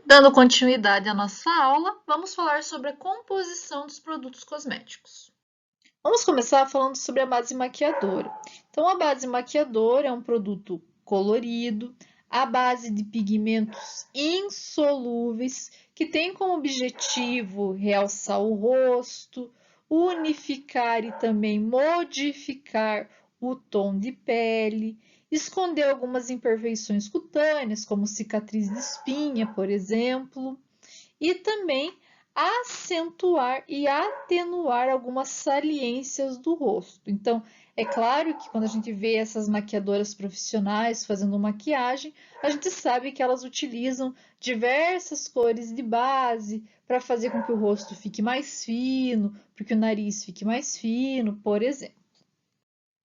Dando continuidade à nossa aula, vamos falar sobre a composição dos produtos cosméticos. Vamos começar falando sobre a base maquiadora. Então, a base maquiadora é um produto colorido, à base de pigmentos insolúveis, que tem como objetivo realçar o rosto, unificar e também modificar o tom de pele, esconder algumas imperfeições cutâneas, como cicatriz de espinha, por exemplo, e também acentuar e atenuar algumas saliências do rosto. Então, é claro que quando a gente vê essas maquiadoras profissionais fazendo maquiagem, a gente sabe que elas utilizam diversas cores de base para fazer com que o rosto fique mais fino, para que o nariz fique mais fino, por exemplo.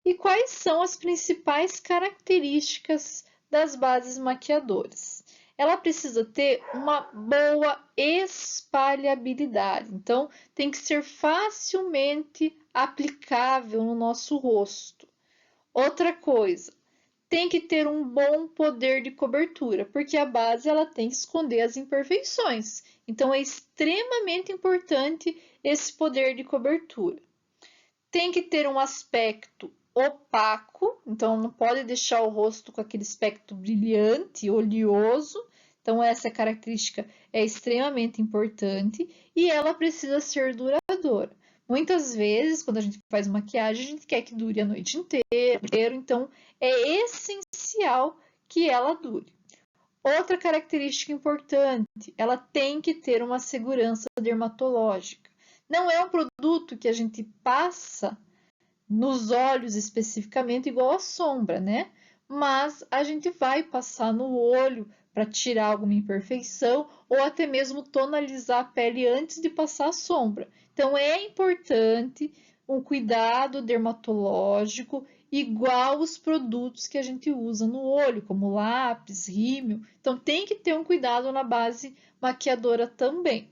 E quais são as principais características das bases maquiadoras? Ela precisa ter uma boa espalhabilidade, então tem que ser facilmente aplicável no nosso rosto. Outra coisa, tem que ter um bom poder de cobertura, porque a base ela tem que esconder as imperfeições. Então é extremamente importante esse poder de cobertura. Tem que ter um aspecto opaco, então não pode deixar o rosto com aquele aspecto brilhante, oleoso. Então, essa característica é extremamente importante e ela precisa ser duradoura. Muitas vezes, quando a gente faz maquiagem, a gente quer que dure a noite inteira, então é essencial que ela dure. Outra característica importante, ela tem que ter uma segurança dermatológica. Não é um produto que a gente passa nos olhos especificamente igual a sombra, né? Mas a gente vai passar no olho para tirar alguma imperfeição ou até mesmo tonalizar a pele antes de passar a sombra. Então é importante um cuidado dermatológico igual os produtos que a gente usa no olho, como lápis, rímel. Então tem que ter um cuidado na base maquiadora também.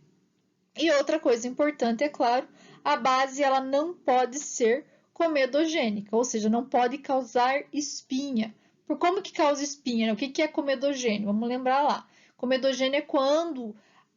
E outra coisa importante, é claro, a base ela não pode ser comedogênica, ou seja, não pode causar espinha. Por como que causa espinha? O que é comedogênio? Vamos lembrar lá. Comedogênio é quando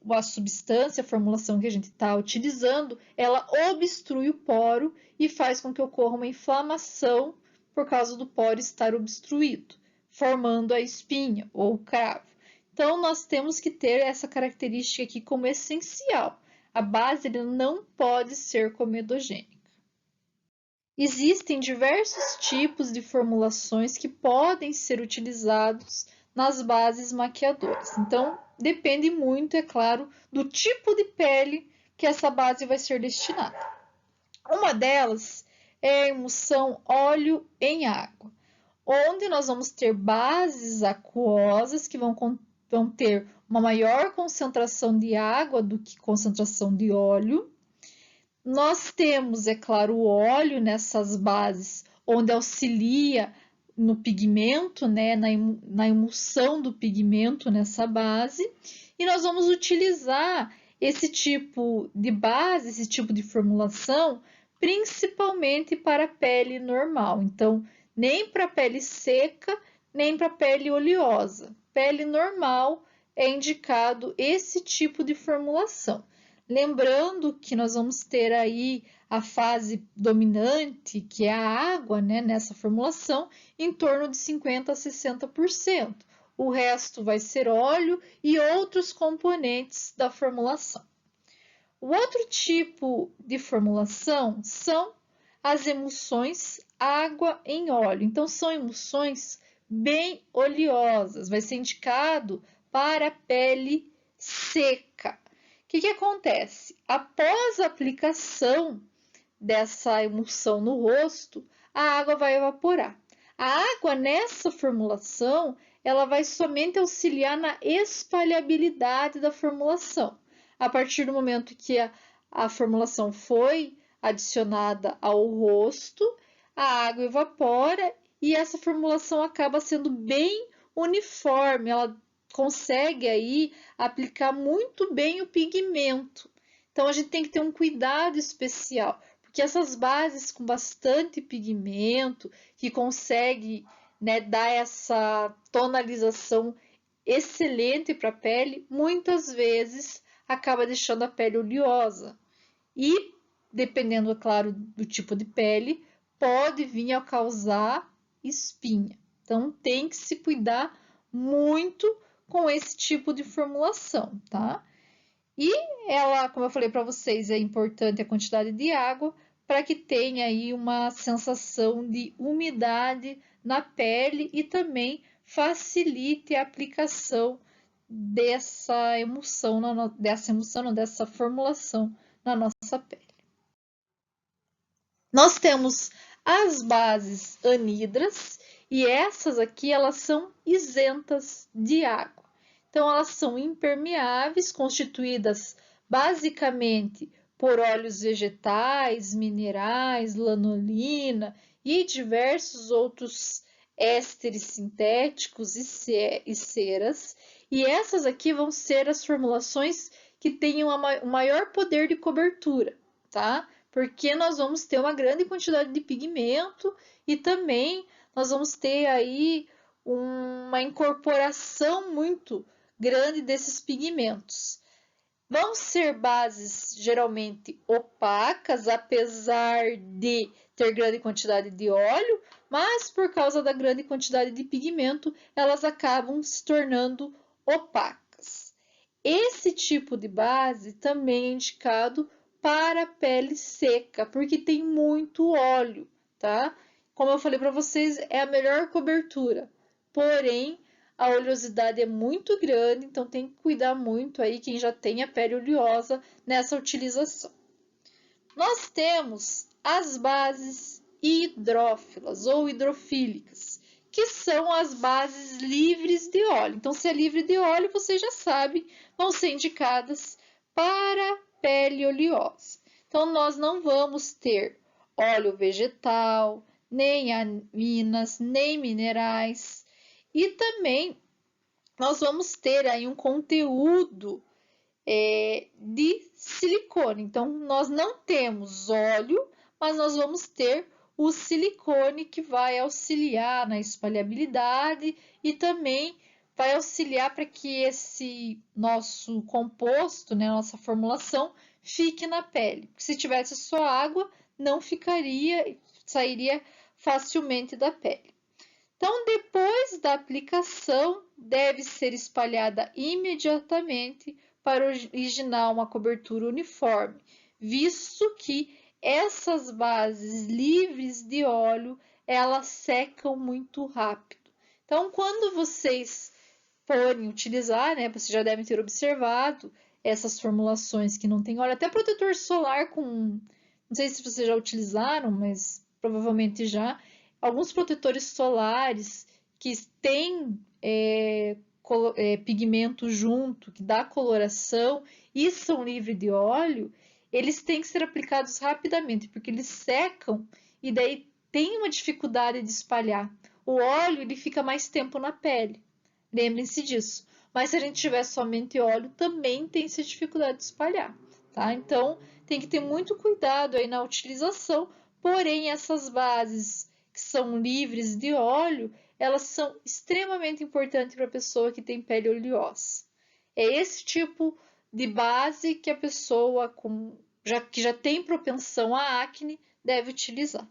a substância, a formulação que a gente está utilizando, ela obstrui o poro e faz com que ocorra uma inflamação por causa do poro estar obstruído, formando a espinha ou o cravo. Então, nós temos que ter essa característica aqui como essencial. A base não pode ser comedogênica. Existem diversos tipos de formulações que podem ser utilizados nas bases maquiadoras. Então, depende muito, é claro, do tipo de pele que essa base vai ser destinada. Uma delas é a emulsão óleo em água, onde nós vamos ter bases aquosas que vão ter uma maior concentração de água do que concentração de óleo. Nós temos, é claro, o óleo nessas bases, onde auxilia no pigmento, né, na emulsão do pigmento nessa base, e nós vamos utilizar esse tipo de base, esse tipo de formulação, principalmente para pele normal. Então, nem para pele seca, nem para pele oleosa. Pele normal é indicado esse tipo de formulação. Lembrando que nós vamos ter aí a fase dominante, que é a água, né, nessa formulação, em torno de 50% a 60%. O resto vai ser óleo e outros componentes da formulação. O outro tipo de formulação são as emulsões água em óleo. Então, são emulsões bem oleosas, vai ser indicado para a pele seca. O que acontece? Após a aplicação dessa emulsão no rosto, a água vai evaporar. A água nessa formulação, ela vai somente auxiliar na espalhabilidade da formulação. A partir do momento que a formulação foi adicionada ao rosto, a água evapora e essa formulação acaba sendo bem uniforme, ela consegue aí aplicar muito bem o pigmento. Então a gente tem que ter um cuidado especial, porque essas bases com bastante pigmento, que consegue, né, dar essa tonalização excelente para a pele, muitas vezes acaba deixando a pele oleosa. E, dependendo, é claro, do tipo de pele, pode vir a causar espinha. Então, tem que se cuidar muito com esse tipo de formulação, tá? E ela, como eu falei para vocês, é importante a quantidade de água para que tenha aí uma sensação de umidade na pele e também facilite a aplicação dessa formulação na nossa pele. Nós temos as bases anidras e essas aqui elas são isentas de água. Então elas são impermeáveis, constituídas basicamente por óleos vegetais, minerais, lanolina e diversos outros ésteres sintéticos e ceras. E essas aqui vão ser as formulações que tenham o maior poder de cobertura, tá? Porque nós vamos ter uma grande quantidade de pigmento e também nós vamos ter aí uma incorporação muito grande desses pigmentos. Vão ser bases geralmente opacas, apesar de ter grande quantidade de óleo, mas por causa da grande quantidade de pigmento, elas acabam se tornando opacas. Esse tipo de base também é indicado para a pele seca, porque tem muito óleo, tá? Como eu falei para vocês, é a melhor cobertura. Porém, a oleosidade é muito grande, então tem que cuidar muito aí quem já tem a pele oleosa nessa utilização. Nós temos as bases hidrófilas ou hidrofílicas, que são as bases livres de óleo. Então, se é livre de óleo, você já sabe, vão ser indicadas para pele oleosa. Então, nós não vamos ter óleo vegetal, nem aminas, nem minerais. E também nós vamos ter aí um conteúdo de silicone. Então, nós não temos óleo, mas nós vamos ter o silicone que vai auxiliar na espalhabilidade e também vai auxiliar para que esse nosso composto, né, nossa formulação, fique na pele. Se tivesse só água, não ficaria, sairia facilmente da pele. Então, depois da aplicação, deve ser espalhada imediatamente para originar uma cobertura uniforme, visto que essas bases livres de óleo, elas secam muito rápido. Então, quando vocês forem utilizar, né, vocês já devem ter observado essas formulações que não tem óleo, até protetor solar com, não sei se vocês já utilizaram, mas provavelmente já, alguns protetores solares que têm pigmento junto, que dá coloração e são livres de óleo, eles têm que ser aplicados rapidamente, porque eles secam e daí tem uma dificuldade de espalhar. O óleo ele fica mais tempo na pele, lembrem-se disso. Mas se a gente tiver somente óleo, também tem essa dificuldade de espalhar, tá? Então, tem que ter muito cuidado aí na utilização, porém, essas bases que são livres de óleo, elas são extremamente importantes para a pessoa que tem pele oleosa. É esse tipo de base que a pessoa que já tem propensão à acne deve utilizar.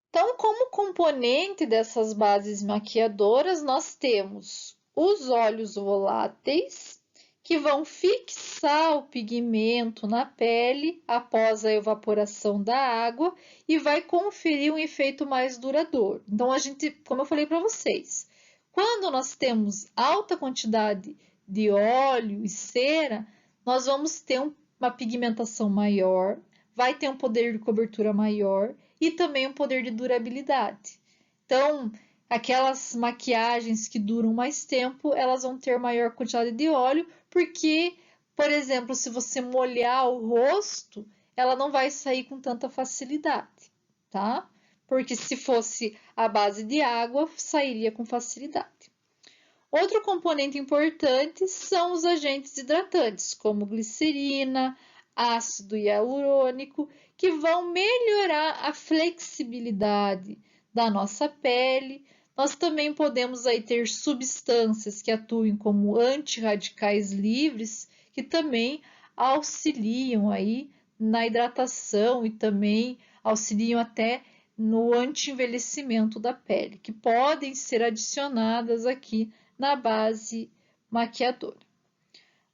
Então, como componente dessas bases maquiadoras, nós temos os óleos voláteis, que vão fixar o pigmento na pele após a evaporação da água e vai conferir um efeito mais duradouro. Então, como eu falei para vocês, quando nós temos alta quantidade de óleo e cera, nós vamos ter uma pigmentação maior, vai ter um poder de cobertura maior e também um poder de durabilidade. Então, aquelas maquiagens que duram mais tempo, elas vão ter maior quantidade de óleo, porque, por exemplo, se você molhar o rosto, ela não vai sair com tanta facilidade, tá? Porque se fosse a base de água, sairia com facilidade. Outro componente importante são os agentes hidratantes, como glicerina, ácido hialurônico, que vão melhorar a flexibilidade da nossa pele, Nós também podemos aí ter substâncias que atuem como antirradicais livres, que também auxiliam aí na hidratação e também auxiliam até no anti-envelhecimento da pele, que podem ser adicionadas aqui na base maquiadora.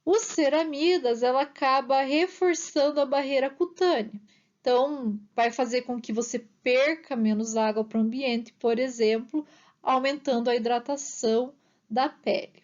Os ceramidas, ela acaba reforçando a barreira cutânea. Então, vai fazer com que você perca menos água para o ambiente, por exemplo, aumentando a hidratação da pele.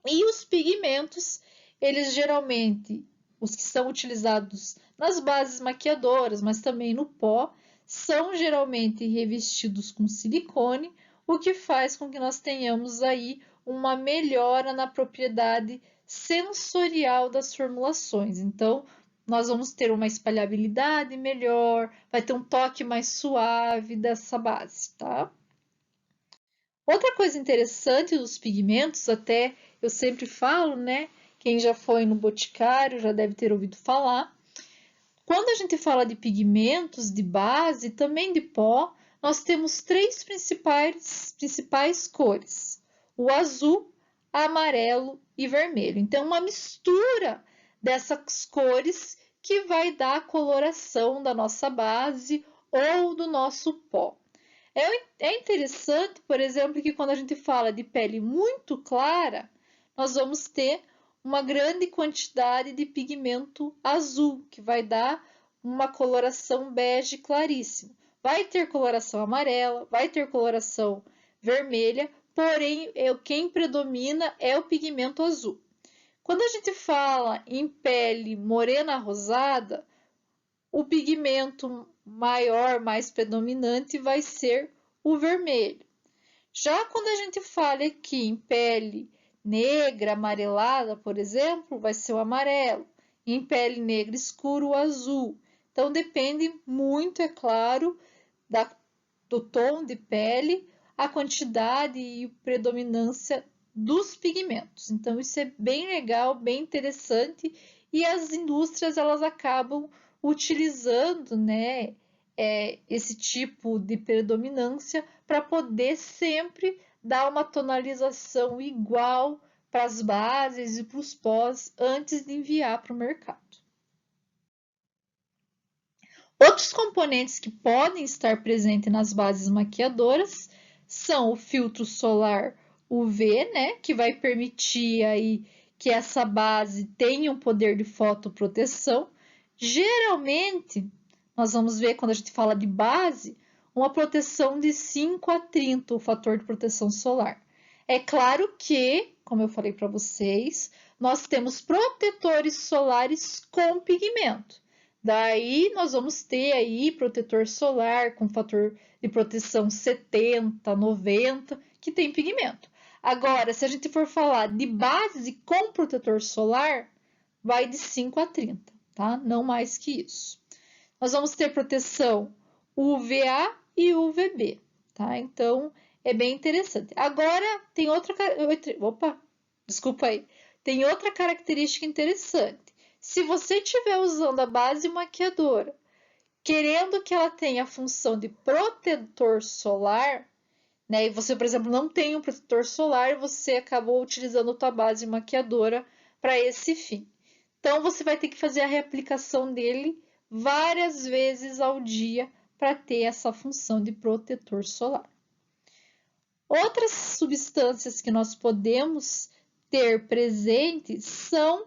E os pigmentos, eles geralmente, os que são utilizados nas bases maquiadoras, mas também no pó, são geralmente revestidos com silicone, o que faz com que nós tenhamos aí uma melhora na propriedade sensorial das formulações. Então, nós vamos ter uma espalhabilidade melhor, vai ter um toque mais suave dessa base, tá? Outra coisa interessante dos pigmentos, até eu sempre falo, né? Quem já foi no Boticário já deve ter ouvido falar. Quando a gente fala de pigmentos, de base, também de pó, nós temos três principais cores: o azul, amarelo e vermelho. Então, uma mistura dessas cores que vai dar a coloração da nossa base ou do nosso pó. É interessante, por exemplo, que quando a gente fala de pele muito clara, nós vamos ter uma grande quantidade de pigmento azul, que vai dar uma coloração bege claríssima. Vai ter coloração amarela, vai ter coloração vermelha, porém, quem predomina é o pigmento azul. Quando a gente fala em pele morena rosada, o pigmento maior, mais predominante, vai ser o vermelho. Já quando a gente fala aqui em pele negra, amarelada, por exemplo, vai ser o amarelo. Em pele negra escura, o azul. Então, depende muito, é claro, do tom de pele, a quantidade e predominância dos pigmentos. Então, isso é bem legal, bem interessante, e as indústrias elas acabam utilizando, né, esse tipo de predominância para poder sempre dar uma tonalização igual para as bases e para os pós antes de enviar para o mercado. Outros componentes que podem estar presentes nas bases maquiadoras são o filtro solar UV, né, que vai permitir aí que essa base tenha um poder de fotoproteção. Geralmente, nós vamos ver quando a gente fala de base, uma proteção de 5 a 30, o fator de proteção solar. É claro que, como eu falei para vocês, nós temos protetores solares com pigmento. Daí nós vamos ter aí protetor solar com fator de proteção 70, 90, que tem pigmento. Agora, se a gente for falar de base com protetor solar, vai de 5 a 30, tá? Não mais que isso. Nós vamos ter proteção UVA e UVB, tá? Então, é bem interessante. Agora, tem outra característica interessante. Se você estiver usando a base maquiadora, querendo que ela tenha a função de protetor solar, né? E você, por exemplo, não tem um protetor solar, você acabou utilizando a tua base maquiadora para esse fim. Então, você vai ter que fazer a reaplicação dele várias vezes ao dia para ter essa função de protetor solar. Outras substâncias que nós podemos ter presentes são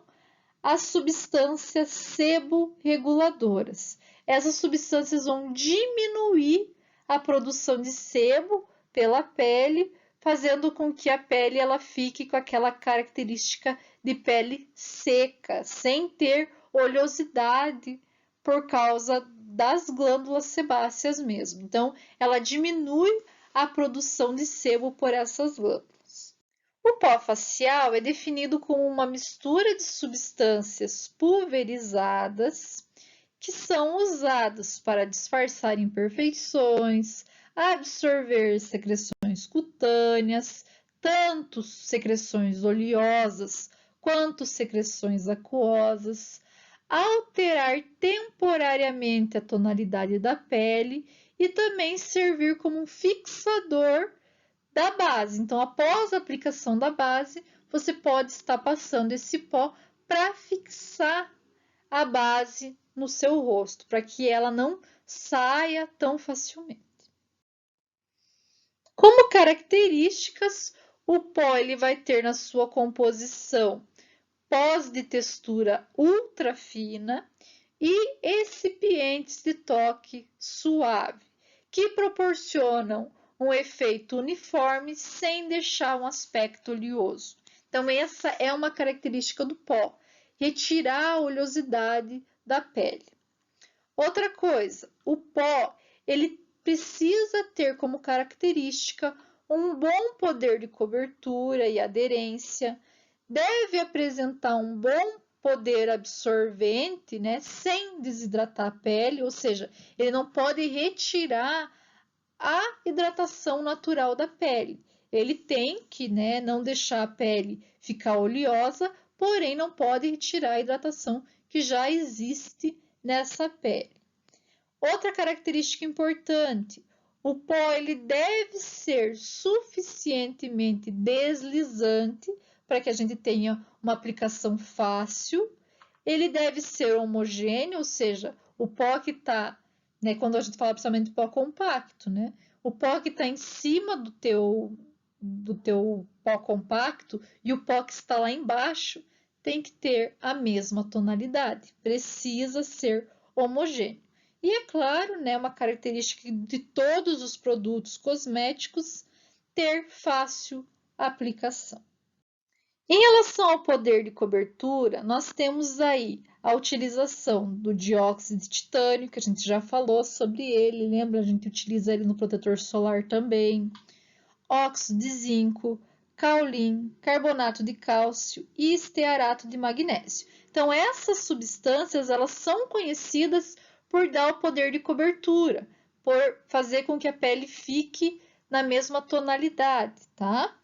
as substâncias seborreguladoras. Essas substâncias vão diminuir a produção de sebo pela pele, fazendo com que a pele ela fique com aquela característica de pele seca, sem ter oleosidade por causa das glândulas sebáceas mesmo. Então, ela diminui a produção de sebo por essas glândulas. O pó facial é definido como uma mistura de substâncias pulverizadas que são usadas para disfarçar imperfeições, absorver secreções cutâneas, tanto secreções oleosas quanto secreções aquosas, alterar temporariamente a tonalidade da pele e também servir como um fixador da base. Então, após a aplicação da base, você pode estar passando esse pó para fixar a base no seu rosto, para que ela não saia tão facilmente. Como características, o pó ele vai ter na sua composição pós de textura ultra fina e recipientes de toque suave, que proporcionam um efeito uniforme sem deixar um aspecto oleoso. Então, essa é uma característica do pó, retirar a oleosidade da pele. Outra coisa, o pó, ele precisa ter como característica um bom poder de cobertura e aderência, deve apresentar um bom poder absorvente, né, sem desidratar a pele, ou seja, ele não pode retirar a hidratação natural da pele. Ele tem que, né, não deixar a pele ficar oleosa, porém não pode retirar a hidratação que já existe nessa pele. Outra característica importante, o pó ele deve ser suficientemente deslizante para que a gente tenha uma aplicação fácil. Ele deve ser homogêneo, ou seja, o pó que está, né, quando a gente fala principalmente do pó compacto, né, o pó que está em cima do teu pó compacto e o pó que está lá embaixo tem que ter a mesma tonalidade, precisa ser homogêneo. E é claro, né, uma característica de todos os produtos cosméticos ter fácil aplicação. Em relação ao poder de cobertura, nós temos aí a utilização do dióxido de titânio, que a gente já falou sobre ele, lembra? A gente utiliza ele no protetor solar também, óxido de zinco, caolin, carbonato de cálcio e estearato de magnésio. Então, essas substâncias, elas são conhecidas por dar o poder de cobertura, por fazer com que a pele fique na mesma tonalidade, tá?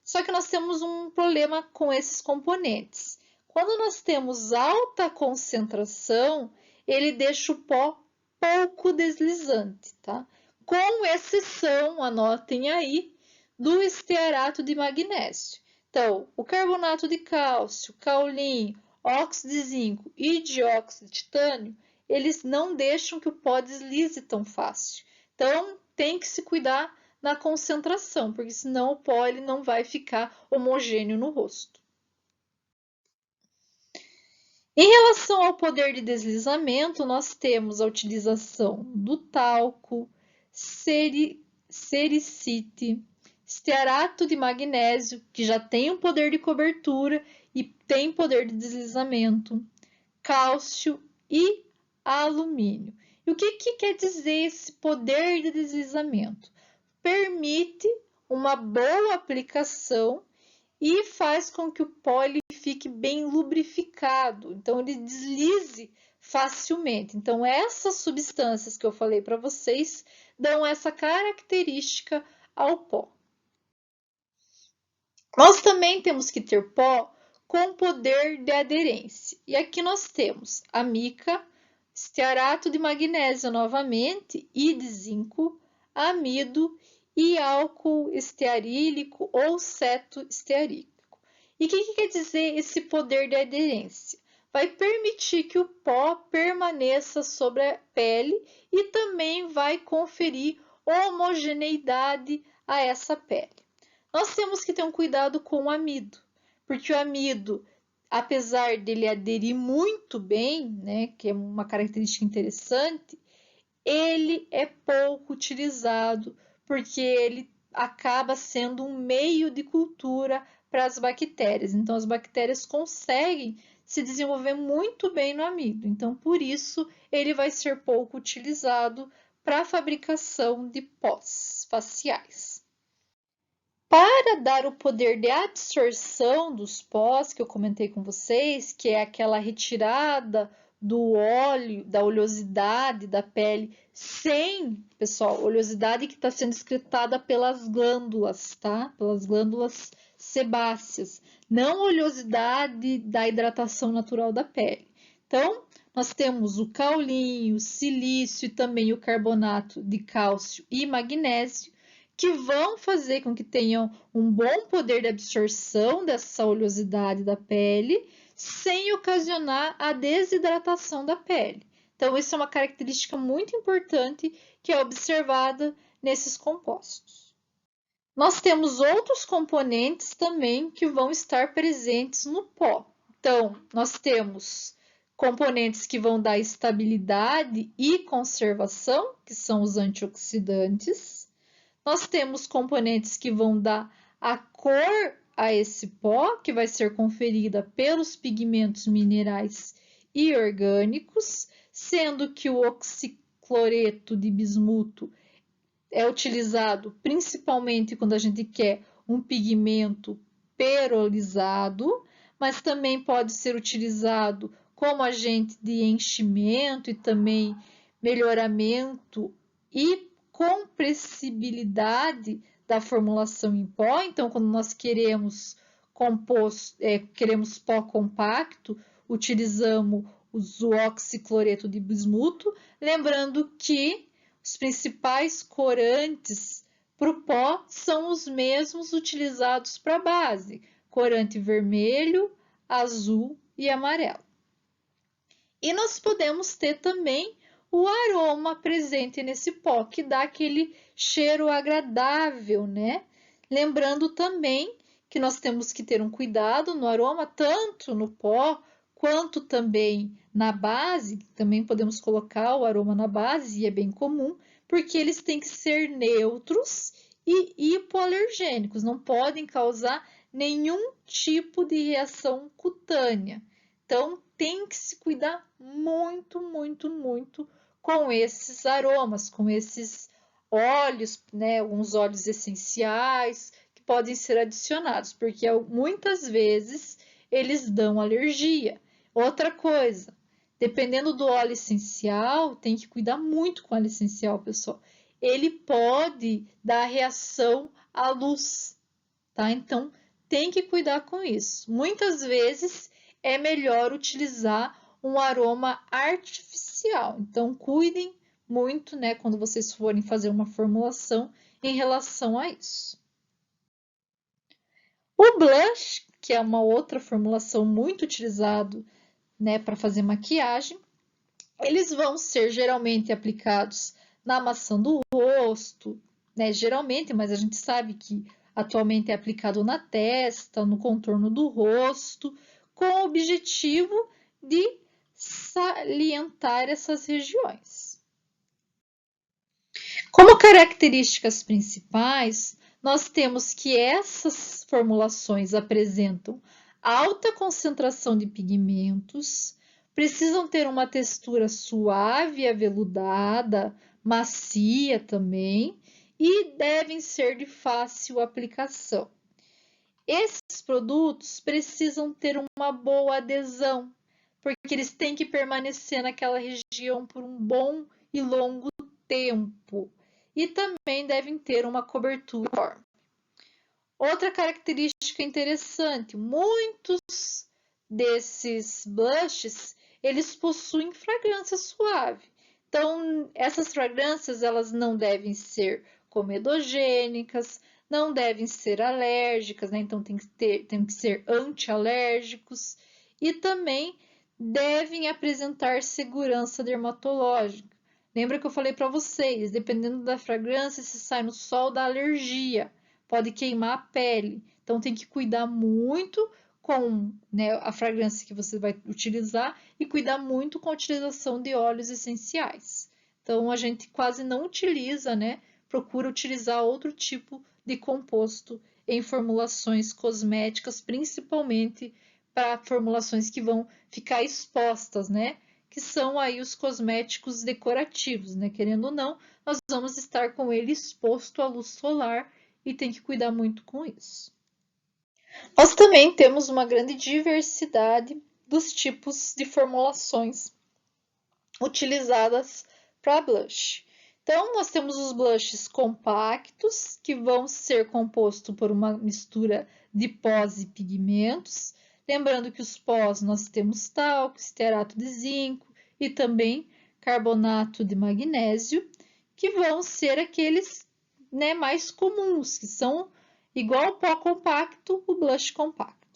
Só que nós temos um problema com esses componentes. Quando nós temos alta concentração, ele deixa o pó pouco deslizante, tá? Com exceção, anotem aí, do estearato de magnésio. Então, o carbonato de cálcio, caolin, óxido de zinco e dióxido de titânio, eles não deixam que o pó deslize tão fácil. Então, tem que se cuidar na concentração, porque senão o pó ele não vai ficar homogêneo no rosto. Em relação ao poder de deslizamento, nós temos a utilização do talco, sericite, estearato de magnésio, que já tem um poder de cobertura e tem poder de deslizamento, cálcio e alumínio. E o que quer dizer esse poder de deslizamento? Permite uma boa aplicação e faz com que o pó fique bem lubrificado, então ele deslize facilmente. Então, essas substâncias que eu falei para vocês dão essa característica ao pó. Nós também temos que ter pó com poder de aderência. E aqui nós temos a mica, estearato de magnésio novamente e de zinco, amido e álcool estearílico ou cetoestearílico. E o que quer dizer esse poder de aderência? Vai permitir que o pó permaneça sobre a pele e também vai conferir homogeneidade a essa pele. Nós temos que ter um cuidado com o amido, porque o amido, apesar dele aderir muito bem, né, que é uma característica interessante, ele é pouco utilizado, porque ele acaba sendo um meio de cultura para as bactérias. Então, as bactérias conseguem se desenvolver muito bem no amido. Então, por isso, ele vai ser pouco utilizado para a fabricação de pós faciais. Para dar o poder de absorção dos pós que eu comentei com vocês, que é aquela retirada do óleo, da oleosidade da pele, sem, pessoal, oleosidade que está sendo excretada pelas glândulas, tá? Pelas glândulas sebáceas, não oleosidade da hidratação natural da pele. Então, nós temos o caolin, o silício e também o carbonato de cálcio e magnésio, que vão fazer com que tenham um bom poder de absorção dessa oleosidade da pele, sem ocasionar a desidratação da pele. Então, isso é uma característica muito importante que é observada nesses compostos. Nós temos outros componentes também que vão estar presentes no pó. Então, nós temos componentes que vão dar estabilidade e conservação, que são os antioxidantes. Nós temos componentes que vão dar a cor a esse pó, que vai ser conferida pelos pigmentos minerais e orgânicos, sendo que o oxicloreto de bismuto é utilizado principalmente quando a gente quer um pigmento perolizado, mas também pode ser utilizado como agente de enchimento e também melhoramento e compressibilidade da formulação em pó. Então, quando nós queremos queremos pó compacto, utilizamos o oxicloreto de bismuto, lembrando que os principais corantes para o pó são os mesmos utilizados para a base: corante vermelho, azul e amarelo. E nós podemos ter também o aroma presente nesse pó, que dá aquele cheiro agradável, né? Lembrando também que nós temos que ter um cuidado no aroma, tanto no pó quanto também na base. Também podemos colocar o aroma na base, e é bem comum, porque eles têm que ser neutros e hipoalergênicos, não podem causar nenhum tipo de reação cutânea. Então, tem que se cuidar muito, muito, muito com esses aromas, com esses óleos, né? Alguns óleos essenciais que podem ser adicionados, porque muitas vezes eles dão alergia. Outra coisa, dependendo do óleo essencial, tem que cuidar muito com o óleo essencial, pessoal. Ele pode dar reação à luz, tá? Então, tem que cuidar com isso. Muitas vezes é melhor utilizar um aroma artificial. Então, cuidem muito, né, quando vocês forem fazer uma formulação em relação a isso. O blush, que é uma outra formulação muito utilizado, né, para fazer maquiagem, eles vão ser geralmente aplicados na maçã do rosto, né, geralmente, mas a gente sabe que atualmente é aplicado na testa, no contorno do rosto, com o objetivo de salientar essas regiões. Como características principais, nós temos que essas formulações apresentam alta concentração de pigmentos, precisam ter uma textura suave, aveludada, macia também, e devem ser de fácil aplicação. Esses produtos precisam ter uma boa adesão, porque eles têm que permanecer naquela região por um bom e longo tempo. E também devem ter uma cobertura uniforme. Outra característica interessante, muitos desses blushes, eles possuem fragrância suave. Então, essas fragrâncias, elas não devem ser comedogênicas, não devem ser alérgicas, né? Então tem que ser antialérgicos e também devem apresentar segurança dermatológica. Lembra que eu falei para vocês, dependendo da fragrância, se sai no sol, dá alergia, pode queimar a pele. Então tem que cuidar muito com, né, a fragrância que você vai utilizar e cuidar muito com a utilização de óleos essenciais. Então a gente quase não utiliza, né? Procura utilizar outro tipo de composto em formulações cosméticas, principalmente para formulações que vão ficar expostas, né? Que são aí os cosméticos decorativos, né? Querendo ou não, nós vamos estar com ele exposto à luz solar e tem que cuidar muito com isso. Nós também temos uma grande diversidade dos tipos de formulações utilizadas para blush. Então, nós temos os blushes compactos, que vão ser compostos por uma mistura de pós e pigmentos. Lembrando que os pós nós temos talco, estearato de zinco e também carbonato de magnésio, que vão ser aqueles né, mais comuns, que são igual ao pó compacto, o blush compacto.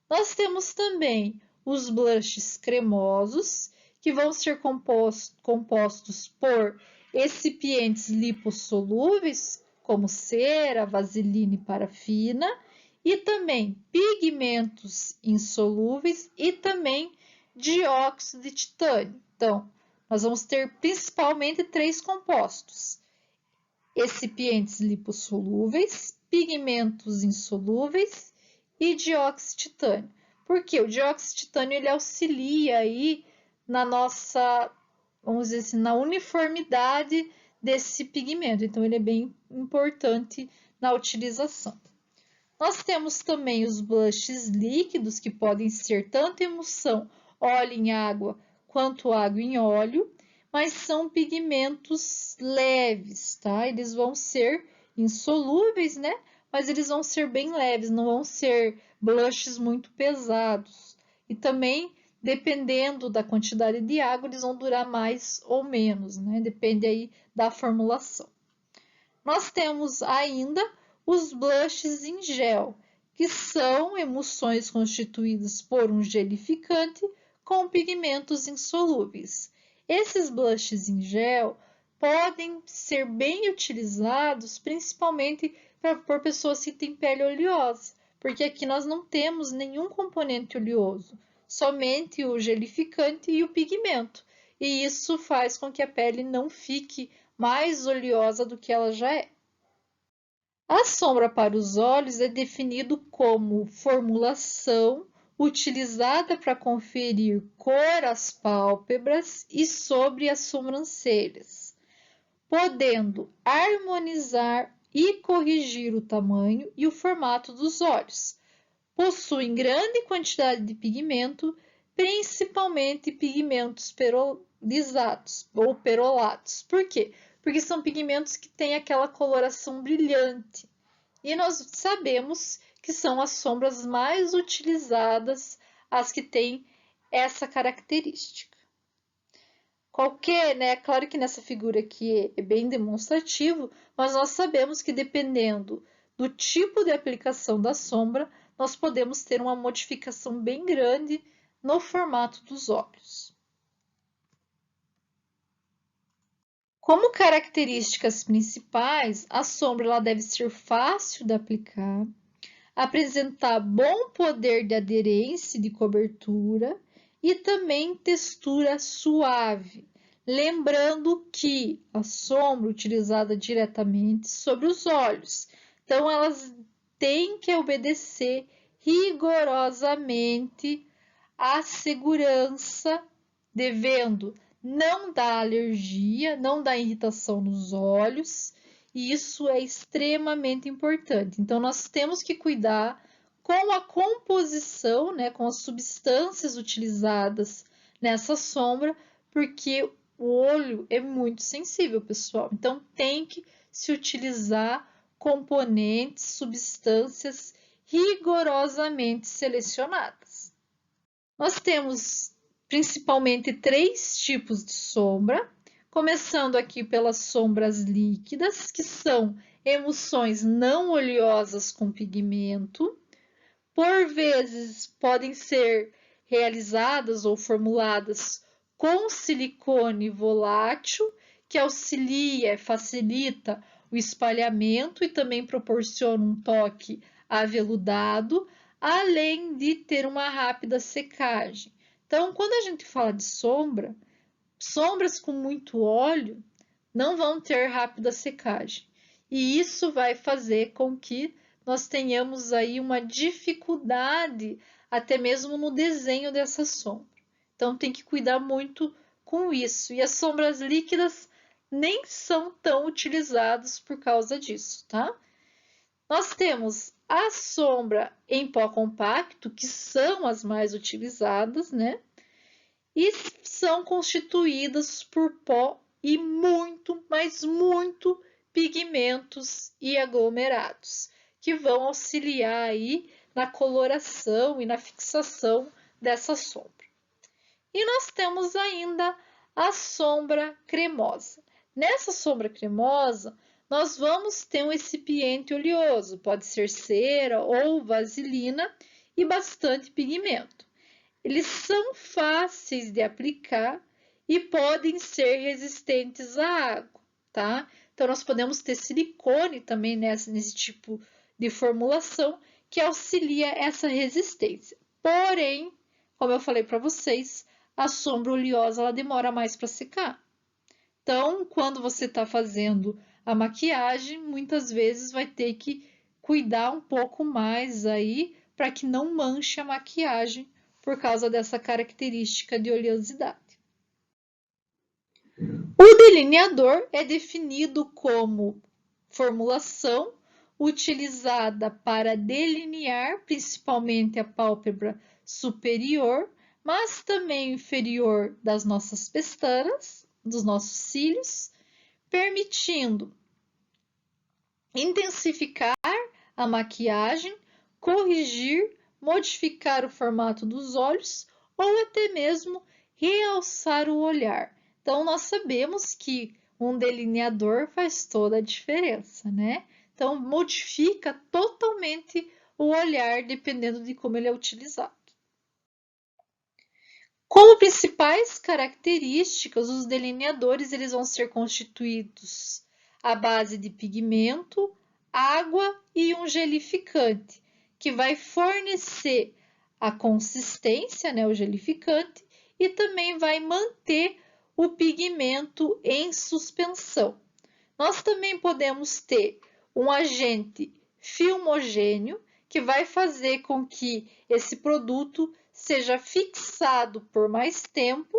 Nós temos também os blushes cremosos, que vão ser compostos por excipientes lipossolúveis, como cera, vaselina e parafina, e também pigmentos insolúveis e também dióxido de titânio. Então, nós vamos ter principalmente 3 compostos: excipientes lipossolúveis, pigmentos insolúveis e dióxido de titânio. Porque o dióxido de titânio ele auxilia aí na nossa, vamos dizer assim, na uniformidade desse pigmento. Então, ele é bem importante na utilização. Nós temos também os blushes líquidos, que podem ser tanto emulsão óleo em água quanto água em óleo, mas são pigmentos leves, tá? Eles vão ser insolúveis, né? Mas eles vão ser bem leves, não vão ser blushes muito pesados. E também, dependendo da quantidade de água, eles vão durar mais ou menos, né? Depende aí da formulação. Nós temos ainda os blushes em gel, que são emulsões constituídas por um gelificante com pigmentos insolúveis. Esses blushes em gel podem ser bem utilizados principalmente por pessoas que têm pele oleosa, porque aqui nós não temos nenhum componente oleoso, somente o gelificante e o pigmento, e isso faz com que a pele não fique mais oleosa do que ela já é. A sombra para os olhos é definido como formulação utilizada para conferir cor às pálpebras e sobre as sobrancelhas, podendo harmonizar e corrigir o tamanho e o formato dos olhos. Possuem grande quantidade de pigmento, principalmente pigmentos perolizados ou perolados. Por quê? Porque são pigmentos que têm aquela coloração brilhante. E nós sabemos que são as sombras mais utilizadas, as que têm essa característica. Né? Claro que nessa figura aqui é bem demonstrativo, mas nós sabemos que dependendo do tipo de aplicação da sombra, nós podemos ter uma modificação bem grande no formato dos olhos. Como características principais, a sombra ela deve ser fácil de aplicar, apresentar bom poder de aderência e de cobertura e também textura suave. Lembrando que a sombra utilizada diretamente sobre os olhos, então elas têm que obedecer rigorosamente à segurança, devendo não dar alergia, não dar irritação nos olhos, e isso é extremamente importante. Então, nós temos que cuidar com a composição, né, com as substâncias utilizadas nessa sombra, porque o olho é muito sensível, pessoal. Então, tem que se utilizar componentes, substâncias rigorosamente selecionadas. Nós temos principalmente 3 tipos de sombra, começando aqui pelas sombras líquidas, que são emulsões não oleosas com pigmento. Por vezes podem ser realizadas ou formuladas com silicone volátil, que auxilia, facilita o espalhamento e também proporciona um toque aveludado, além de ter uma rápida secagem. Então, quando a gente fala de sombra, sombras com muito óleo não vão ter rápida secagem. E isso vai fazer com que nós tenhamos aí uma dificuldade até mesmo no desenho dessa sombra. Então, tem que cuidar muito com isso. E as sombras líquidas nem são tão utilizadas por causa disso, tá? Nós temos a sombra em pó compacto, que são as mais utilizadas, né? E são constituídas por pó e muito, mas muito pigmentos e aglomerados, que vão auxiliar aí na coloração e na fixação dessa sombra. E nós temos ainda a sombra cremosa. Nessa sombra cremosa, nós vamos ter um recipiente oleoso, pode ser cera ou vaselina e bastante pigmento. Eles são fáceis de aplicar e podem ser resistentes à água, tá? Então, nós podemos ter silicone também nesse tipo de formulação que auxilia essa resistência. Porém, como eu falei para vocês, a sombra oleosa ela demora mais para secar. Então, quando você está fazendo a maquiagem, muitas vezes vai ter que cuidar um pouco mais aí para que não manche a maquiagem por causa dessa característica de oleosidade. O delineador é definido como formulação utilizada para delinear principalmente a pálpebra superior, mas também inferior das nossas pestanas, dos nossos cílios, permitindo intensificar a maquiagem, corrigir, modificar o formato dos olhos ou até mesmo realçar o olhar. Então, nós sabemos que um delineador faz toda a diferença, né? Então, modifica totalmente o olhar dependendo de como ele é utilizado. Como principais características, os delineadores eles vão ser constituídos à base de pigmento, água e um gelificante, que vai fornecer a consistência, né, o gelificante, e também vai manter o pigmento em suspensão. Nós também podemos ter um agente filmogêneo, que vai fazer com que esse produto seja fixado por mais tempo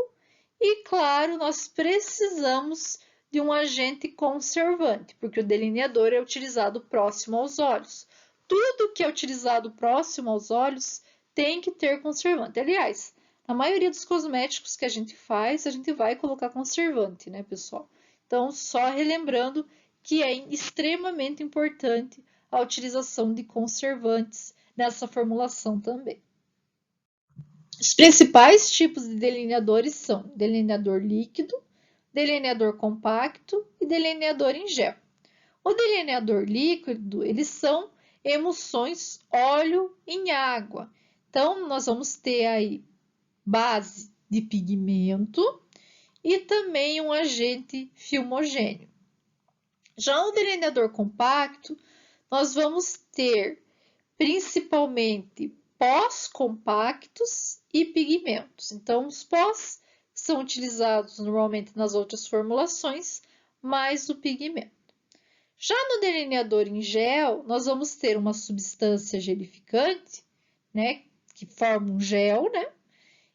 e, claro, nós precisamos de um agente conservante, porque o delineador é utilizado próximo aos olhos. Tudo que é utilizado próximo aos olhos tem que ter conservante. Aliás, na maioria dos cosméticos que a gente faz, a gente vai colocar conservante, né, pessoal? Então, só relembrando que é extremamente importante a utilização de conservantes nessa formulação também. Os principais tipos de delineadores são delineador líquido, delineador compacto e delineador em gel. O delineador líquido, eles são emulsões óleo em água. Então, nós vamos ter aí base de pigmento e também um agente filmogêneo. Já o delineador compacto, nós vamos ter principalmente pós compactos e pigmentos. Então, os pós são utilizados normalmente nas outras formulações, mais o pigmento. Já no delineador em gel, nós vamos ter uma substância gelificante, né, que forma um gel, né?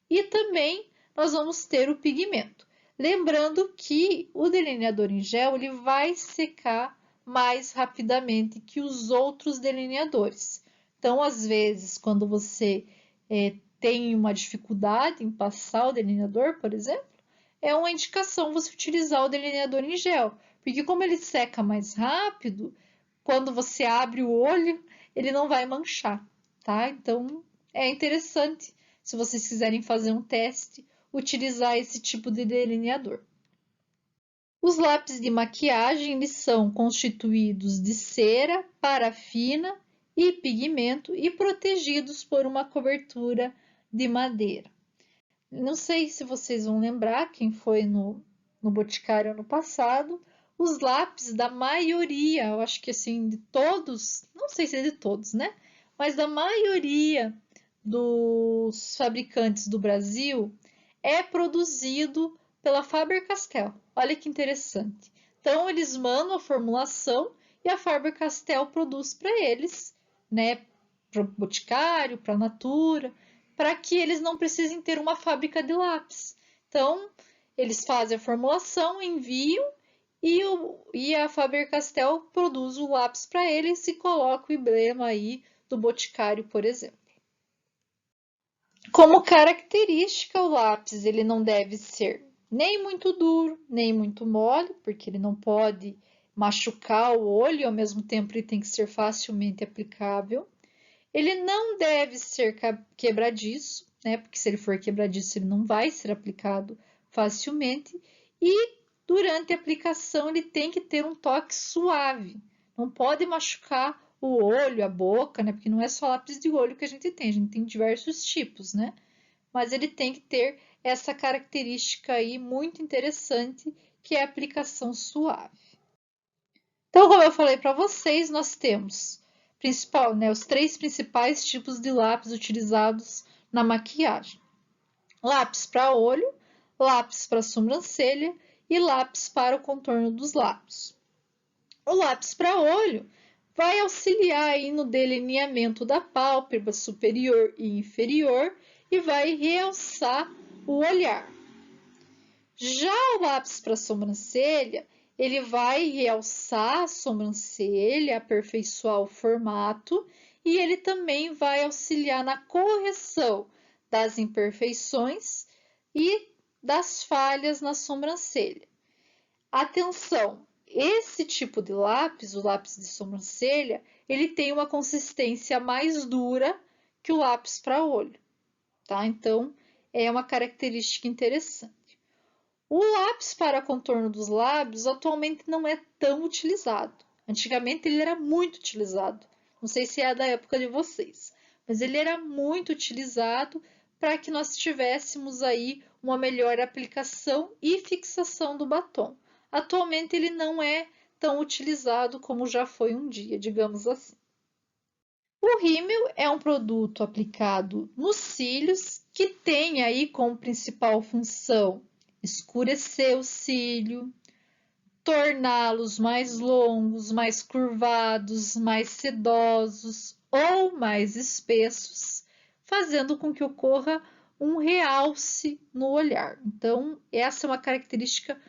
E também nós vamos ter o pigmento. Lembrando que o delineador em gel ele vai secar mais rapidamente que os outros delineadores. Então, às vezes, quando você tem uma dificuldade em passar o delineador, por exemplo, é uma indicação você utilizar o delineador em gel, porque como ele seca mais rápido, quando você abre o olho, ele não vai manchar, tá? Então, é interessante, se vocês quiserem fazer um teste, utilizar esse tipo de delineador. Os lápis de maquiagem eles são constituídos de cera, parafina e pigmento e protegidos por uma cobertura de madeira. Não sei se vocês vão lembrar, quem foi no Boticário ano passado, os lápis da maioria, eu acho que assim, de todos, não sei se é de todos, né? Mas da maioria dos fabricantes do Brasil é produzido pela Faber-Castell. Olha que interessante. Então, eles mandam a formulação e a Faber-Castell produz para eles, né? Para o Boticário, para a Natura, para que eles não precisem ter uma fábrica de lápis. Então, eles fazem a formulação, enviam e a Faber-Castell produz o lápis para eles e coloca o emblema aí do Boticário, por exemplo. Como característica, o lápis ele não deve ser nem muito duro, nem muito mole, porque ele não pode machucar o olho e ao mesmo tempo ele tem que ser facilmente aplicável. Ele não deve ser quebradiço, né? Porque se ele for quebradiço, ele não vai ser aplicado facilmente. E durante a aplicação ele tem que ter um toque suave. Não pode machucar o olho, a boca, né? Porque não é só lápis de olho que a gente tem diversos tipos, né? Mas ele tem que ter essa característica aí muito interessante, que é a aplicação suave. Então, como eu falei para vocês, nós temos os 3 principais tipos de lápis utilizados na maquiagem: lápis para olho, lápis para sobrancelha e lápis para o contorno dos lábios. O lápis para olho vai auxiliar aí no delineamento da pálpebra superior e inferior e vai realçar o olhar. Já o lápis para sobrancelha, ele vai realçar a sobrancelha, aperfeiçoar o formato e ele também vai auxiliar na correção das imperfeições e das falhas na sobrancelha. Atenção, esse tipo de lápis, o lápis de sobrancelha, ele tem uma consistência mais dura que o lápis para olho, tá? Então, é uma característica interessante. O lápis para contorno dos lábios atualmente não é tão utilizado. Antigamente ele era muito utilizado. Não sei se é da época de vocês, mas ele era muito utilizado para que nós tivéssemos aí uma melhor aplicação e fixação do batom. Atualmente ele não é tão utilizado como já foi um dia, digamos assim. O rímel é um produto aplicado nos cílios que tem aí como principal função escurecer o cílio, torná-los mais longos, mais curvados, mais sedosos ou mais espessos, fazendo com que ocorra um realce no olhar. Então, essa é uma característica,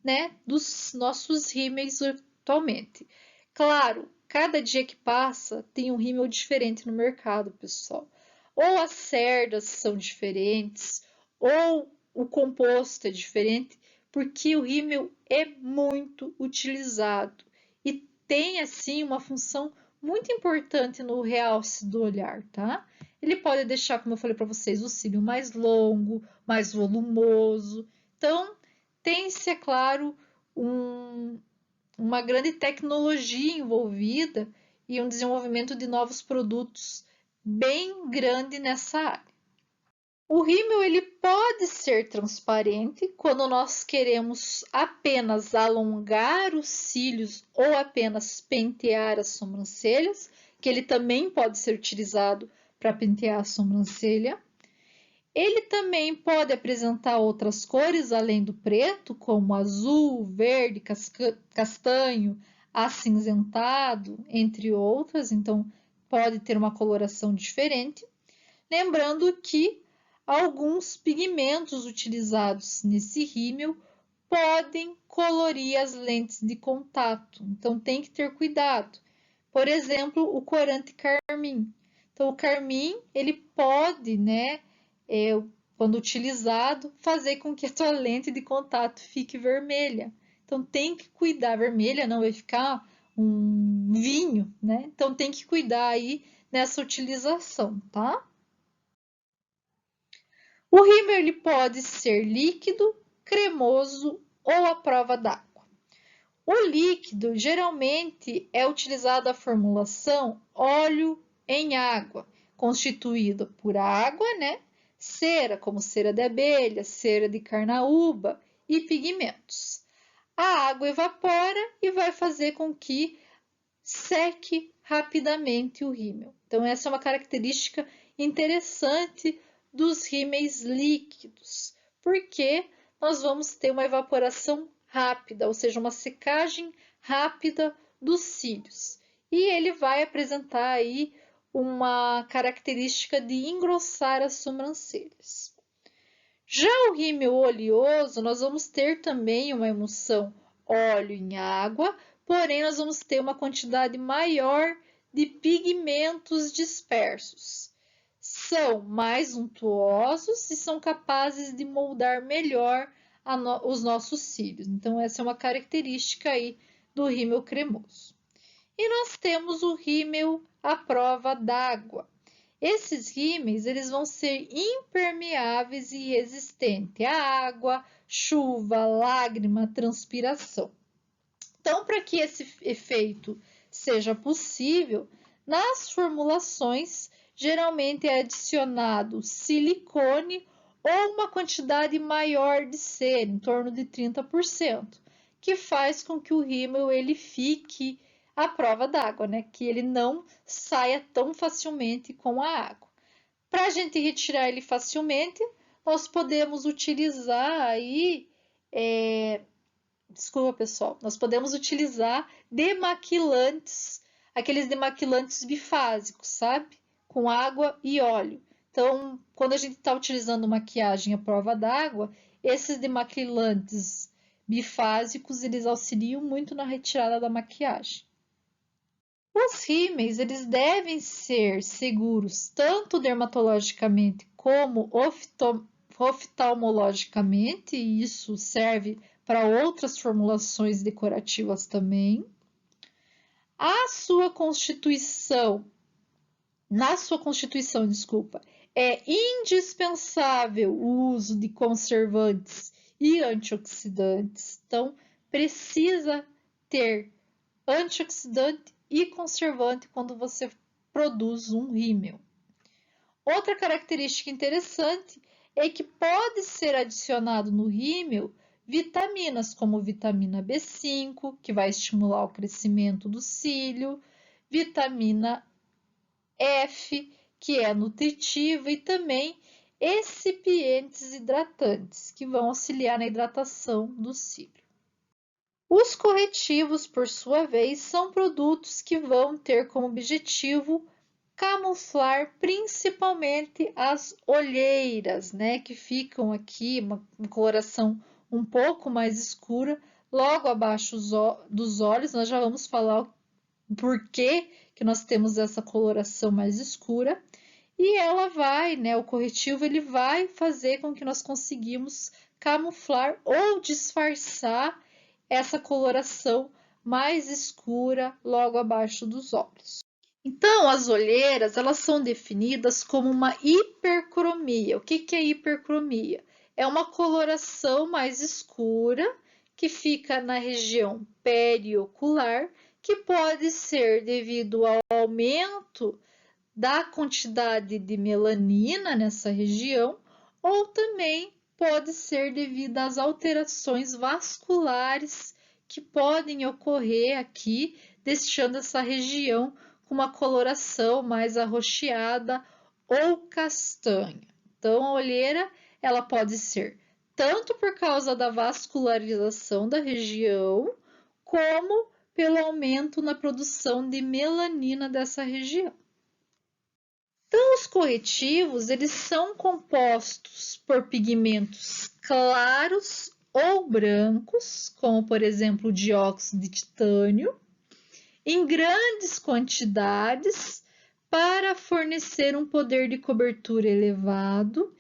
né, dos nossos rímels atualmente. Claro, cada dia que passa tem um rímel diferente no mercado, pessoal. Ou as cerdas são diferentes, ou o composto é diferente, porque o rímel é muito utilizado e tem assim uma função muito importante no realce do olhar, tá? Ele pode deixar, como eu falei para vocês, o cílio mais longo, mais volumoso. Então, tem-se, é claro, uma grande tecnologia envolvida e um desenvolvimento de novos produtos bem grande nessa área. O rímel ele pode ser transparente quando nós queremos apenas alongar os cílios ou apenas pentear as sobrancelhas, que ele também pode ser utilizado para pentear a sobrancelha. Ele também pode apresentar outras cores além do preto, como azul, verde, castanho, acinzentado, entre outras, então pode ter uma coloração diferente. Lembrando que alguns pigmentos utilizados nesse rímel podem colorir as lentes de contato, então tem que ter cuidado. Por exemplo, o corante carmim. Então, o carmim, ele pode, né, quando utilizado, fazer com que a tua lente de contato fique vermelha. Então, tem que cuidar. Vermelha não vai ficar um vinho, né? Então, tem que cuidar aí nessa utilização, tá? O rímel ele pode ser líquido, cremoso ou à prova d'água. O líquido geralmente é utilizado a formulação óleo em água, constituída por água, né? Cera, como cera de abelha, cera de carnaúba e pigmentos. A água evapora e vai fazer com que seque rapidamente o rímel. Então, essa é uma característica interessante dos rímels líquidos, porque nós vamos ter uma evaporação rápida, ou seja, uma secagem rápida dos cílios. E ele vai apresentar aí uma característica de engrossar as sobrancelhas. Já o rímel oleoso, nós vamos ter também uma emulsão óleo em água, porém nós vamos ter uma quantidade maior de pigmentos dispersos. São mais untuosos e são capazes de moldar melhor os nossos cílios. Então, essa é uma característica aí do rímel cremoso. E nós temos o rímel à prova d'água. Esses rímels eles vão ser impermeáveis e resistentes à água, chuva, lágrima, transpiração. Então, para que esse efeito seja possível, nas formulações geralmente é adicionado silicone ou uma quantidade maior de cera, em torno de 30%, que faz com que o rímel ele fique à prova d'água, né? Que ele não saia tão facilmente com a água. Para a gente retirar ele facilmente, nós podemos utilizar aí, desculpa pessoal, nós podemos utilizar demaquilantes, aqueles demaquilantes bifásicos, sabe? Com água e óleo. Então, quando a gente está utilizando maquiagem à prova d'água, esses demaquilantes bifásicos, eles auxiliam muito na retirada da maquiagem. Os rímels, eles devem ser seguros tanto dermatologicamente como oftalmologicamente, e isso serve para outras formulações decorativas também. Na sua constituição, desculpa, é indispensável o uso de conservantes e antioxidantes. Então, precisa ter antioxidante e conservante quando você produz um rímel. Outra característica interessante é que pode ser adicionado no rímel vitaminas como vitamina B5, que vai estimular o crescimento do cílio, vitamina F, que é nutritiva, e também excipientes hidratantes, que vão auxiliar na hidratação do cílio. Os corretivos, por sua vez, são produtos que vão ter como objetivo camuflar principalmente as olheiras, né, que ficam aqui, uma coloração um pouco mais escura, logo abaixo dos olhos. Nós já vamos falar o porquê que nós temos essa coloração mais escura. E ela vai, né, o corretivo ele vai fazer com que nós conseguimos camuflar ou disfarçar essa coloração mais escura logo abaixo dos olhos. Então, as olheiras, elas são definidas como uma hipercromia. O que é hipercromia? É uma coloração mais escura que fica na região periocular, que pode ser devido ao aumento da quantidade de melanina nessa região, ou também pode ser devido às alterações vasculares que podem ocorrer aqui, deixando essa região com uma coloração mais arroxeada ou castanha. Então, a olheira ela pode ser tanto por causa da vascularização da região, como pelo aumento na produção de melanina dessa região. Então, os corretivos eles são compostos por pigmentos claros ou brancos, como por exemplo o dióxido de titânio, em grandes quantidades para fornecer um poder de cobertura elevado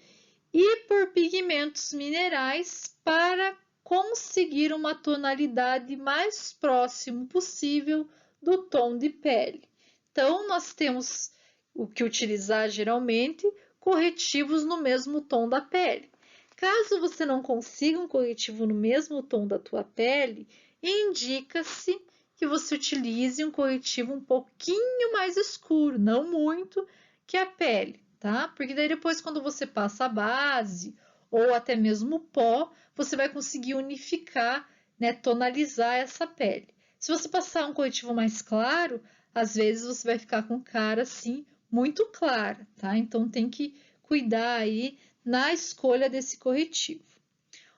e por pigmentos minerais para conseguir uma tonalidade mais próximo possível do tom de pele. Então, nós temos o que utilizar geralmente corretivos no mesmo tom da pele. Caso você não consiga um corretivo no mesmo tom da tua pele, indica-se que você utilize um corretivo um pouquinho mais escuro, não muito, que a pele, tá? Porque daí depois quando você passa a base ou até mesmo o pó, você vai conseguir unificar, né, tonalizar essa pele. Se você passar um corretivo mais claro, às vezes você vai ficar com cara assim muito clara, tá? Então tem que cuidar aí na escolha desse corretivo.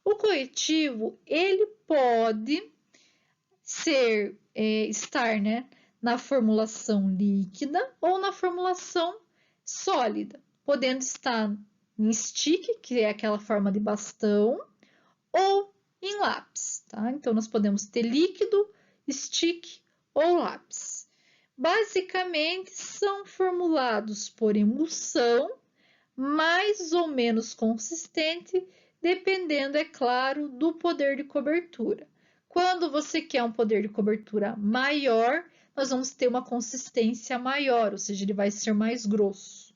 O corretivo, ele pode estar, né, na formulação líquida ou na formulação sólida, podendo estar em stick, que é aquela forma de bastão, ou em lápis, tá? Então, nós podemos ter líquido, stick ou lápis. Basicamente, são formulados por emulsão, mais ou menos consistente, dependendo, é claro, do poder de cobertura. Quando você quer um poder de cobertura maior, nós vamos ter uma consistência maior, ou seja, ele vai ser mais grosso.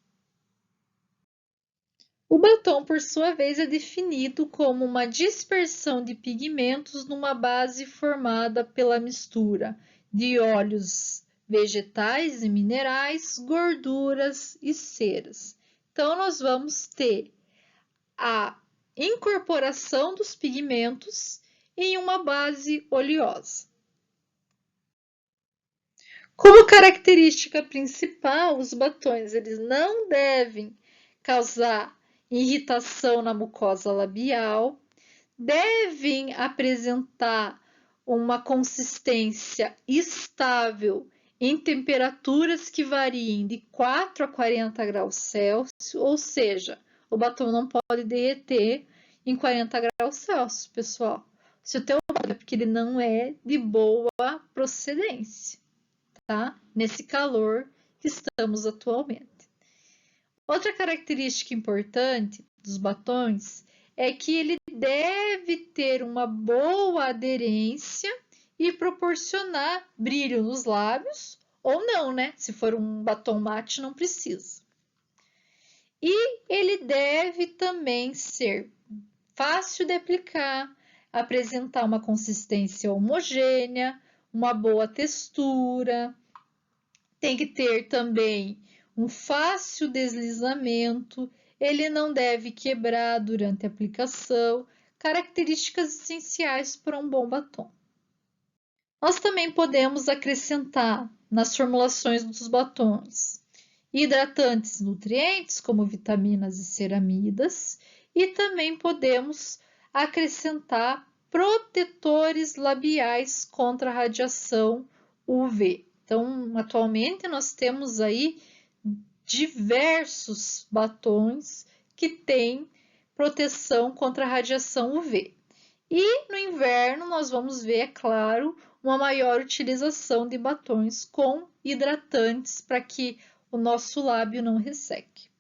O batom, por sua vez, é definido como uma dispersão de pigmentos numa base formada pela mistura de óleos vegetais e minerais, gorduras e ceras. Então, nós vamos ter a incorporação dos pigmentos em uma base oleosa. Como característica principal, os batons eles não devem causar irritação na mucosa labial, devem apresentar uma consistência estável em temperaturas que variem de 4 a 40 graus Celsius, ou seja, o batom não pode derreter em 40 graus Celsius, pessoal. Se o teu batom é porque ele não é de boa procedência, tá? Nesse calor que estamos atualmente. Outra característica importante dos batons é que ele deve ter uma boa aderência e proporcionar brilho nos lábios, ou não, né? Se for um batom mate, não precisa. E ele deve também ser fácil de aplicar, apresentar uma consistência homogênea, uma boa textura, tem que ter também um fácil deslizamento, ele não deve quebrar durante a aplicação, características essenciais para um bom batom. Nós também podemos acrescentar nas formulações dos batons hidratantes nutrientes, como vitaminas e ceramidas, e também podemos acrescentar protetores labiais contra a radiação UV. Então, atualmente nós temos aí diversos batons que têm proteção contra a radiação UV. E no inverno nós vamos ver, é claro, uma maior utilização de batons com hidratantes para que o nosso lábio não resseque.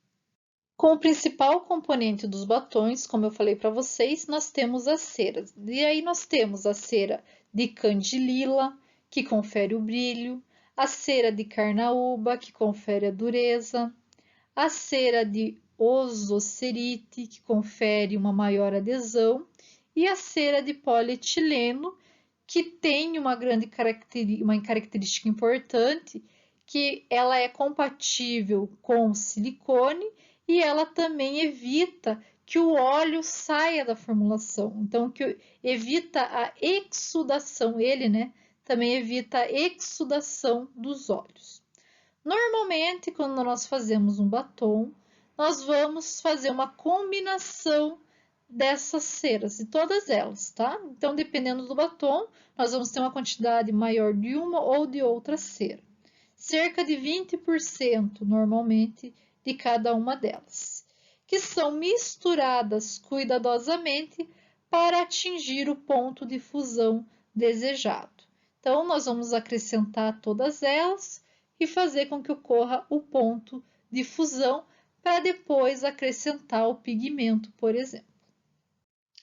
Como principal componente dos batons, como eu falei para vocês, nós temos as ceras. E aí nós temos a cera de candelila, que confere o brilho, a cera de carnaúba, que confere a dureza, a cera de ozocerite, que confere uma maior adesão, e a cera de polietileno, que tem uma característica importante, que ela é compatível com silicone e ela também evita que o óleo saia da formulação. Então, que evita a exudação, ele, né, também evita a exudação dos óleos. Normalmente, quando nós fazemos um batom, nós vamos fazer uma combinação dessas ceras, de todas elas, tá? Então, dependendo do batom, nós vamos ter uma quantidade maior de uma ou de outra cera. Cerca de 20% normalmente de cada uma delas, que são misturadas cuidadosamente para atingir o ponto de fusão desejado. Então, nós vamos acrescentar todas elas e fazer com que ocorra o ponto de fusão para depois acrescentar o pigmento, por exemplo.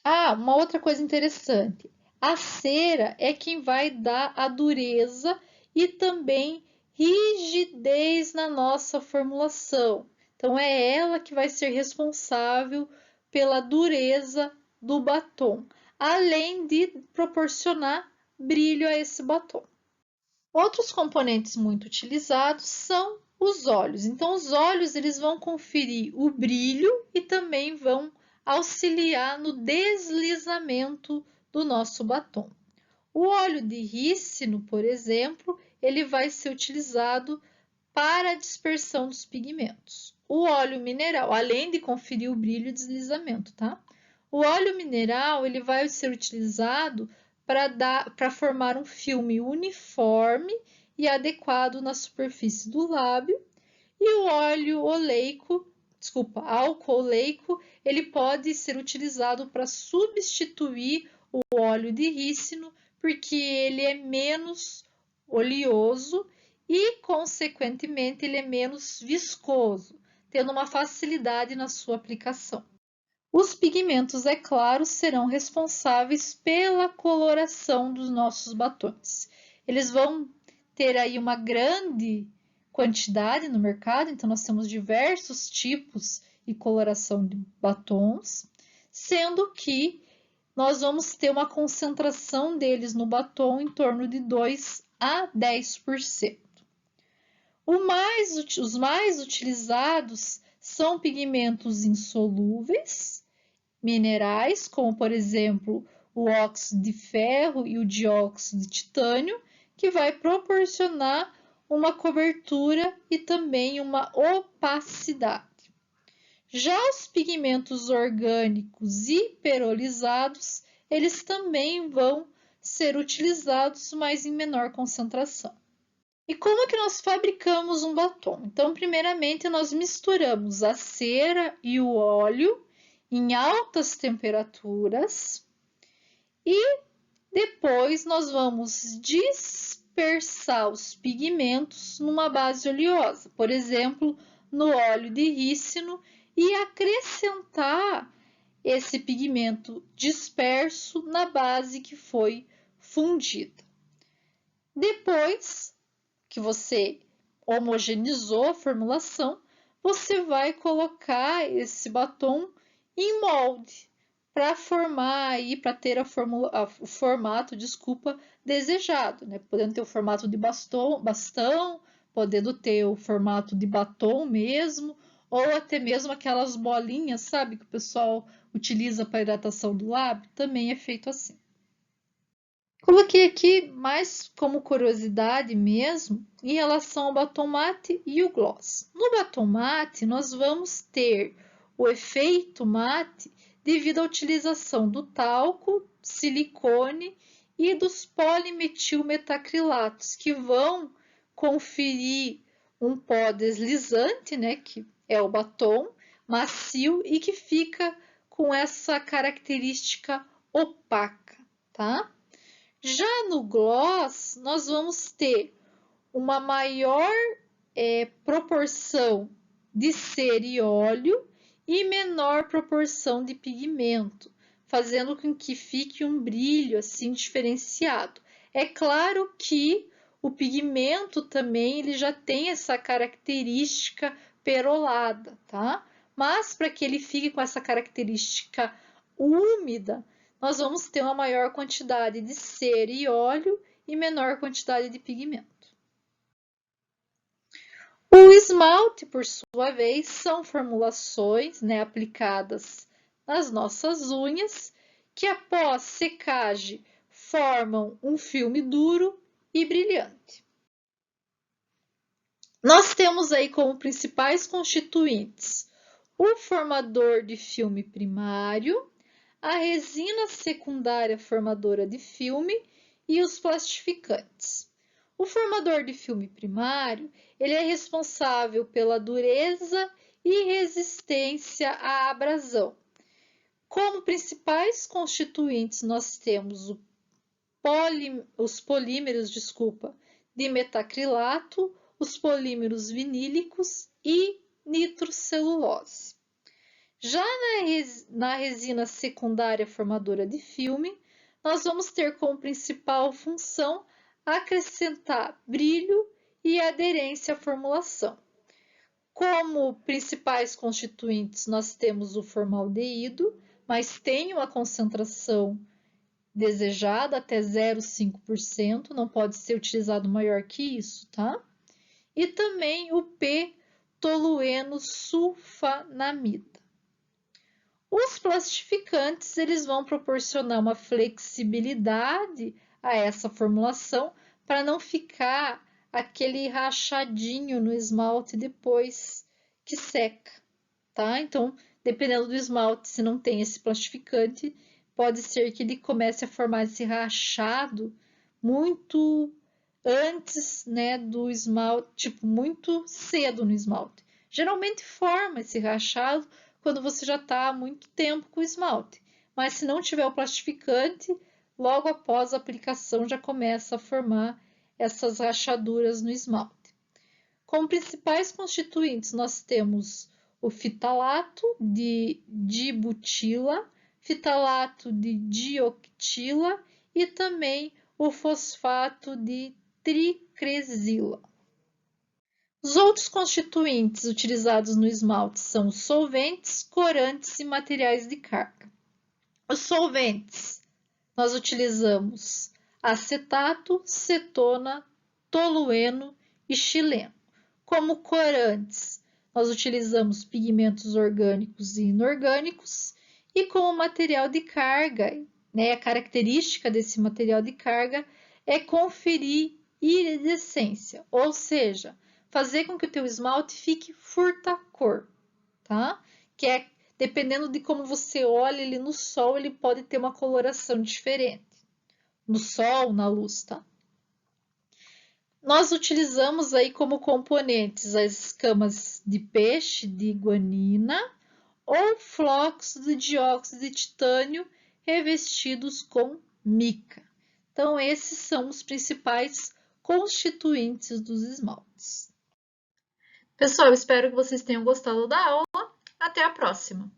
Ah, uma outra coisa interessante. A cera é quem vai dar a dureza e também rigidez na nossa formulação. Então, é ela que vai ser responsável pela dureza do batom, além de proporcionar brilho a esse batom. Outros componentes muito utilizados são os óleos. Então, os óleos eles vão conferir o brilho e também vão auxiliar no deslizamento do nosso batom. O óleo de rícino, por exemplo, ele vai ser utilizado para a dispersão dos pigmentos. O óleo mineral, além de conferir o brilho e deslizamento, tá? O óleo mineral, ele vai ser utilizado para formar um filme uniforme e adequado na superfície do lábio. E o óleo oleico, álcool oleico, ele pode ser utilizado para substituir o óleo de rícino, porque ele é menos oleoso e, consequentemente, ele é menos viscoso, tendo uma facilidade na sua aplicação. Os pigmentos, é claro, serão responsáveis pela coloração dos nossos batons. Eles vão ter aí uma grande quantidade no mercado, então nós temos diversos tipos e coloração de batons, sendo que nós vamos ter uma concentração deles no batom em torno de 2 a 10%. Os mais utilizados são pigmentos insolúveis, minerais, como por exemplo o óxido de ferro e o dióxido de titânio, que vai proporcionar uma cobertura e também uma opacidade. Já os pigmentos orgânicos e perolizados, eles também vão ser utilizados, mas em menor concentração. E como que nós fabricamos um batom? Então, primeiramente, nós misturamos a cera e o óleo em altas temperaturas e depois nós vamos dispersar os pigmentos numa base oleosa, por exemplo, no óleo de rícino, e acrescentar esse pigmento disperso na base que foi fundida. Depois que você homogeneizou a formulação, você vai colocar esse batom em molde para formar aí, para ter o formato, desejado, né? Podendo ter o formato de bastão, podendo ter o formato de batom mesmo, ou até mesmo aquelas bolinhas, sabe, que o pessoal utiliza para hidratação do lábio, também é feito assim. Coloquei aqui mais como curiosidade mesmo em relação ao batom mate e o gloss. No batom mate, nós vamos ter o efeito mate devido à utilização do talco, silicone e dos polimetilmetacrilatos, que vão conferir um pó deslizante, né, que é o batom macio e que fica com essa característica opaca, tá? Já no gloss, nós vamos ter uma maior proporção de cera e óleo e menor proporção de pigmento, fazendo com que fique um brilho assim diferenciado. É claro que o pigmento também ele já tem essa característica perolada, tá? Mas para que ele fique com essa característica úmida, nós vamos ter uma maior quantidade de cera e óleo e menor quantidade de pigmento. O esmalte, por sua vez, são formulações, né, aplicadas nas nossas unhas, que após secagem formam um filme duro e brilhante. Nós temos aí como principais constituintes o formador de filme primário, a resina secundária formadora de filme e os plastificantes. O formador de filme primário, ele é responsável pela dureza e resistência à abrasão. Como principais constituintes, nós temos os polímeros, de metacrilato, os polímeros vinílicos e nitrocelulose. Já na resina secundária formadora de filme, nós vamos ter como principal função acrescentar brilho e aderência à formulação. Como principais constituintes, nós temos o formaldeído, mas tem uma concentração desejada até 0,5%, não pode ser utilizado maior que isso, tá? E também o p-tolueno sulfanamida. Os plastificantes, eles vão proporcionar uma flexibilidade a essa formulação para não ficar aquele rachadinho no esmalte depois que seca, tá? Então, dependendo do esmalte, se não tem esse plastificante, pode ser que ele comece a formar esse rachado muito antes, né, do esmalte, tipo, muito cedo no esmalte. Geralmente forma esse rachado quando você já está há muito tempo com o esmalte. Mas se não tiver o plastificante, logo após a aplicação já começa a formar essas rachaduras no esmalte. Como principais constituintes, nós temos o fitalato de dibutila, fitalato de dioctila e também o fosfato de tricresila. Os outros constituintes utilizados no esmalte são os solventes, corantes e materiais de carga. Os solventes, nós utilizamos acetato, cetona, tolueno e xileno. Como corantes, nós utilizamos pigmentos orgânicos e inorgânicos. E como material de carga, a característica desse material de carga é conferir iridescência, ou seja, fazer com que o teu esmalte fique furta-cor, tá? Que é, dependendo de como você olha ele no sol, ele pode ter uma coloração diferente. No sol, na luz, tá? Nós utilizamos aí como componentes as escamas de peixe de guanina ou flocos de dióxido de titânio revestidos com mica. Então, esses são os principais constituintes dos esmaltes. Pessoal, espero que vocês tenham gostado da aula. Até a próxima!